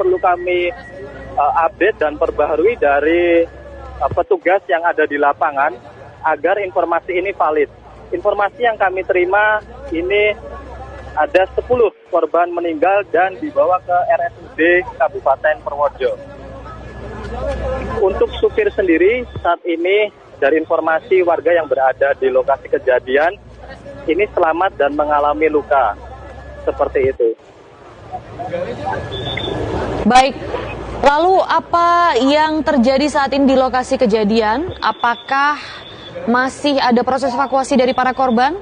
perlu kami update dan perbaharui dari petugas yang ada di lapangan agar informasi ini valid. Informasi yang kami terima ini ada 10 korban meninggal dan dibawa ke RSUD Kabupaten Purworejo. Untuk supir sendiri saat ini dari informasi warga yang berada di lokasi kejadian ini selamat dan mengalami luka. Seperti itu. Baik. Lalu apa yang terjadi saat ini di lokasi kejadian? Apakah masih ada proses evakuasi dari para korban?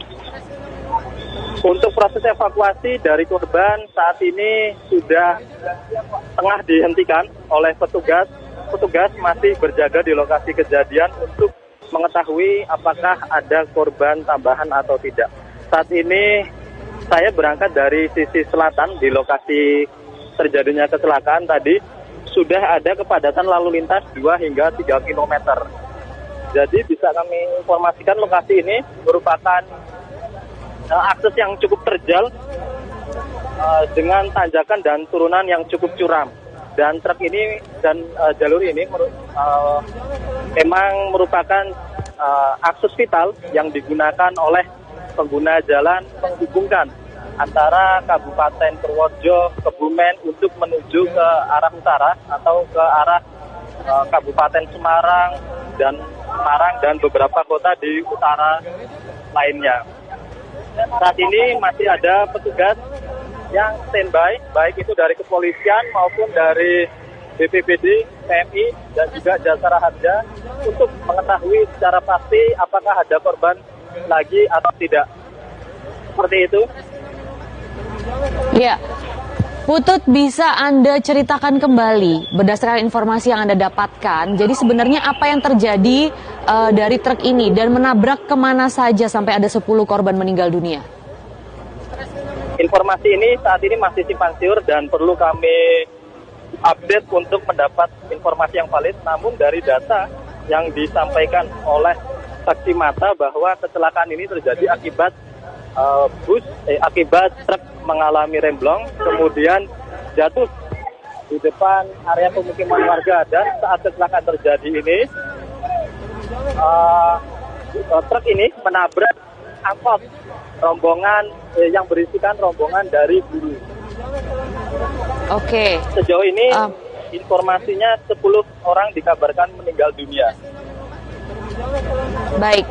Untuk proses evakuasi dari korban saat ini sudah tengah dihentikan oleh petugas. Petugas masih berjaga di lokasi kejadian untuk mengetahui apakah ada korban tambahan atau tidak. Saat ini saya berangkat dari sisi selatan di lokasi terjadinya kecelakaan tadi. Sudah ada kepadatan lalu lintas 2 hingga 3 km. Jadi bisa kami informasikan lokasi ini merupakan akses yang cukup terjal dengan tanjakan dan turunan yang cukup curam. Dan truk ini dan jalur ini memang merupakan akses vital yang digunakan oleh pengguna jalan menghubungkan antara Kabupaten Purworejo, Kebumen untuk menuju ke arah utara atau ke arah Kabupaten Semarang dan beberapa kota di utara lainnya. Saat ini masih ada petugas yang standby, baik itu dari kepolisian maupun dari BPBD, TNI, dan juga Jasara Harja untuk mengetahui secara pasti apakah ada korban lagi atau tidak. Seperti itu. Ya, Putut, bisa Anda ceritakan kembali berdasarkan informasi yang Anda dapatkan. Jadi sebenarnya apa yang terjadi dari truk ini dan menabrak kemana saja sampai ada 10 korban meninggal dunia? Informasi ini saat ini masih simpang siur dan perlu kami update untuk mendapat informasi yang valid. Namun dari data yang disampaikan oleh saksi mata bahwa kecelakaan ini terjadi akibat akibat truk mengalami remblong, kemudian jatuh di depan area pemukiman warga. Dan saat kecelakaan terjadi ini, truk ini menabrak angkot rombongan yang berisikan rombongan dari guru. Oke. Sejauh ini informasinya 10 orang dikabarkan meninggal dunia. Baik.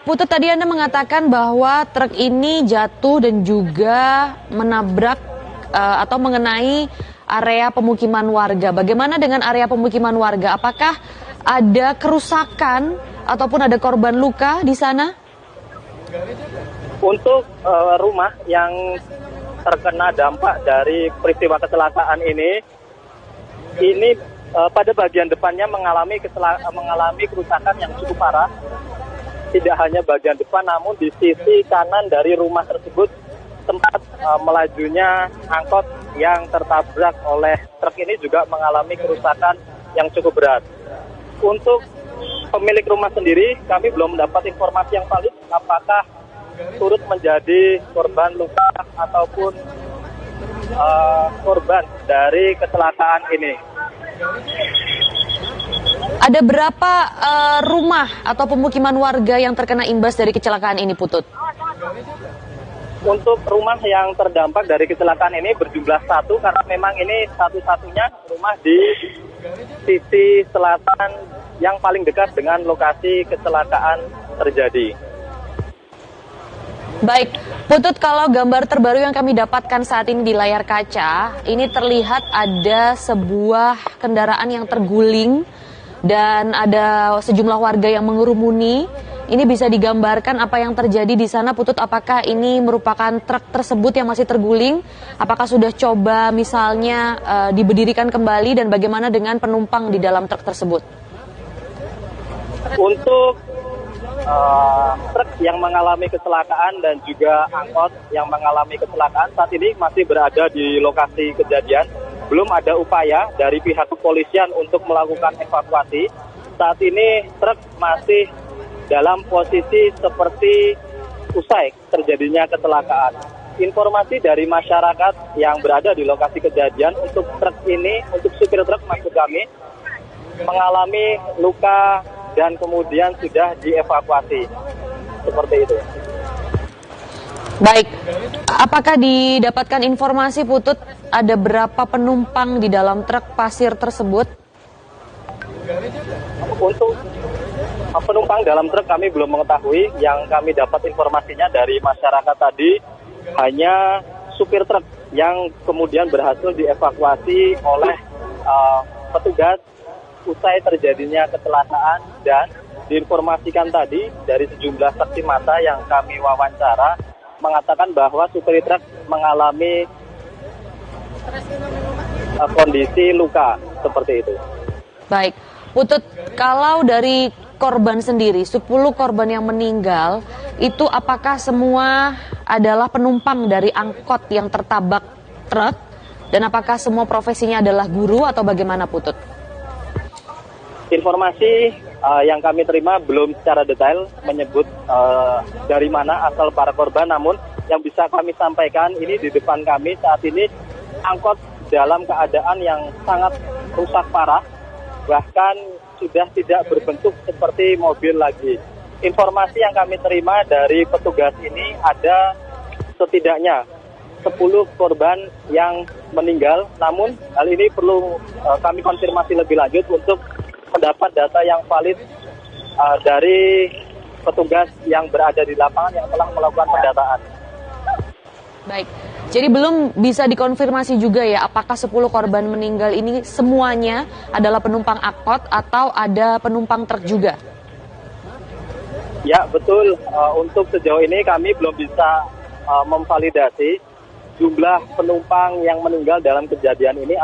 Putut, tadi Anda mengatakan bahwa truk ini jatuh dan juga menabrak atau mengenai area pemukiman warga. Bagaimana dengan area pemukiman warga? Apakah ada kerusakan ataupun ada korban luka di sana? Untuk rumah yang terkena dampak dari peristiwa kecelakaan ini pada bagian depannya mengalami kerusakan yang cukup parah. Tidak hanya bagian depan, namun di sisi kanan dari rumah tersebut tempat melajunya angkot yang tertabrak oleh truk ini juga mengalami kerusakan yang cukup berat. Untuk pemilik rumah sendiri, kami belum mendapat informasi yang valid apakah turut menjadi korban luka ataupun korban dari kecelakaan ini. Ada berapa rumah atau pemukiman warga yang terkena imbas dari kecelakaan ini, Putut? Untuk rumah yang terdampak dari kecelakaan ini berjumlah 1 karena memang ini satu-satunya rumah di sisi selatan yang paling dekat dengan lokasi kecelakaan terjadi. Baik, Putut, kalau gambar terbaru yang kami dapatkan saat ini di layar kaca, ini terlihat ada sebuah kendaraan yang terguling dan ada sejumlah warga yang mengerumuni. Ini bisa digambarkan apa yang terjadi di sana, Putut. Apakah ini merupakan truk tersebut yang masih terguling? Apakah sudah coba misalnya diberdirikan kembali, dan bagaimana dengan penumpang di dalam truk tersebut? Untuk truk yang mengalami kecelakaan dan juga angkot yang mengalami kecelakaan saat ini masih berada di lokasi kejadian. Belum ada upaya dari pihak kepolisian untuk melakukan evakuasi. Saat ini truk masih dalam posisi seperti usai terjadinya kecelakaan. informasi dari masyarakat yang berada di lokasi kejadian, untuk truk ini, untuk supir truk maksud kami, mengalami luka dan kemudian sudah dievakuasi. Seperti itu. Baik, apakah didapatkan informasi Putut ada berapa penumpang di dalam truk pasir tersebut? Untuk penumpang dalam truk kami belum mengetahui. Yang kami dapat informasinya dari masyarakat tadi hanya supir truk yang kemudian berhasil dievakuasi oleh petugas usai terjadinya kecelakaan, dan diinformasikan tadi dari sejumlah saksi mata yang kami wawancara mengatakan bahwa supir truk mengalami kondisi luka seperti itu. Baik, Putut, kalau dari korban sendiri, 10 korban yang meninggal, itu apakah semua adalah penumpang dari angkot yang tertabak truk? Dan apakah semua profesinya adalah guru atau bagaimana, Putut? Informasi yang kami terima belum secara detail menyebut dari mana asal para korban, namun yang bisa kami sampaikan ini di depan kami saat ini angkot dalam keadaan yang sangat rusak parah, bahkan sudah tidak berbentuk seperti mobil lagi. Informasi yang kami terima dari petugas ini ada setidaknya 10 korban yang meninggal, namun hal ini perlu kami konfirmasi lebih lanjut untuk mendapat data yang valid dari petugas yang berada di lapangan yang telah melakukan pendataan. Baik, jadi belum bisa dikonfirmasi juga ya apakah 10 korban meninggal ini semuanya adalah penumpang angkot atau ada penumpang truk juga? Ya betul, untuk sejauh ini kami belum bisa memvalidasi jumlah penumpang yang meninggal dalam kejadian ini